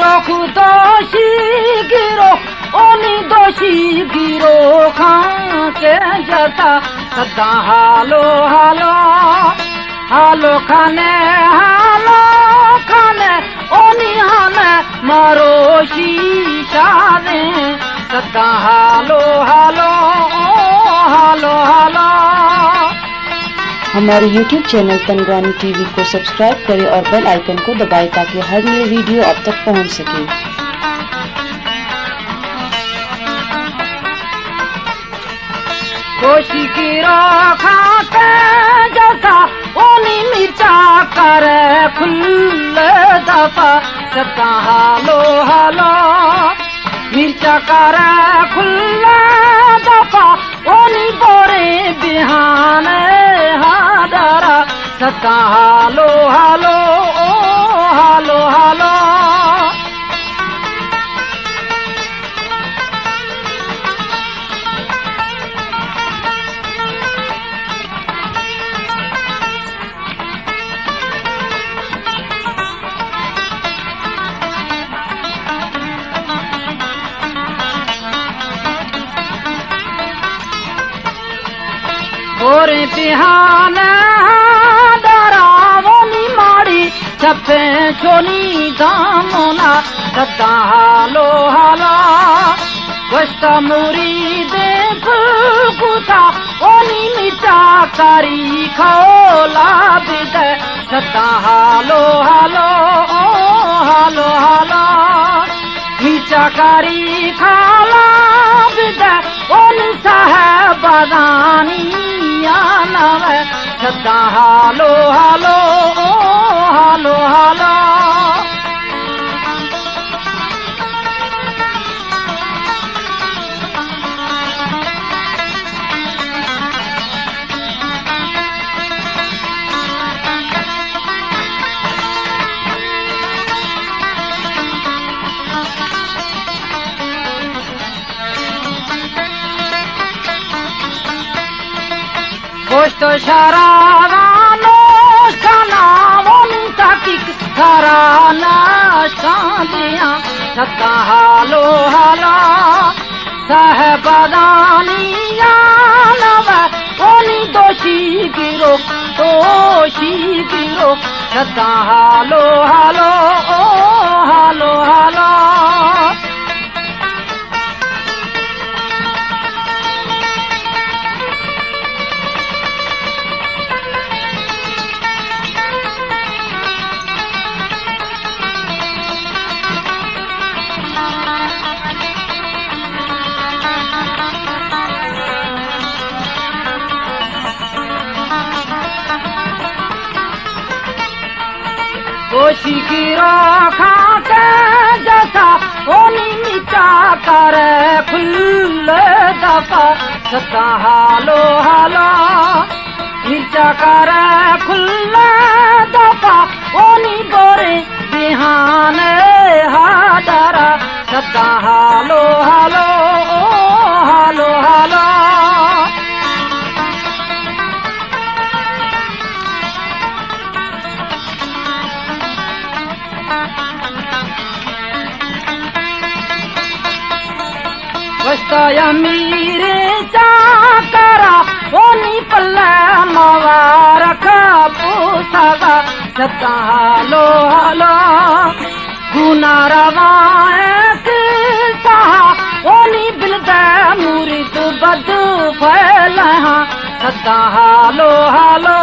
लोग दोषी गिरो ओनी दोषी गिरो खां के जता सदा हालो हालो हालो खाने ओनी हाने मारो शीशा ने सदा हालो हालो हालो हालो। हमारे YouTube चैनल तनगानी टीवी को सब्सक्राइब करें और बेल आइकन को दबाएं ताकि हर नई वीडियो आप तक पहुंच सके। कोशी की रोखा के जैसा ओनी मिर्चा करे फुल दफा सदा हालो हालो मिर्चा करे फुल दफा ओनी बोरे बिहान हादरा सदा हालो हालो हालो हालो। गोरे बिहान डरावनी माड़ी छपे छोनी दामोना सदा हालो हालो वस्ता मुरी दे फुलकुता ओनी मिर्चा कारी खोला बिद सदा हालो हालो हालो हालो मिर्चा कारी खाला बिद ओनी साहबानी सदा हालो हालो हालो हालो। गोश्त शराबानो खाना वोनी ताकिक घराना शादियाँ सदा हालो हालो साहबानिया नव ओनी दोषी गिरो सदा हालो हालो हालो हालो। कोशी की रोखा के जैसा ओनी मिर्चा करे फुल दफा सदा हालो हालो मिर्चा करे फुल दफा ओनी गोरे बिहान हादरा सदा हालो हालो हालो हालो। वस्ताया मीरे चाकरा ओनी पल्ला मवारक पोसागा सदा हालो हालो गुना रवायत सहा ओनी बिलदा मुरिद बद फैला सदा हालो हालो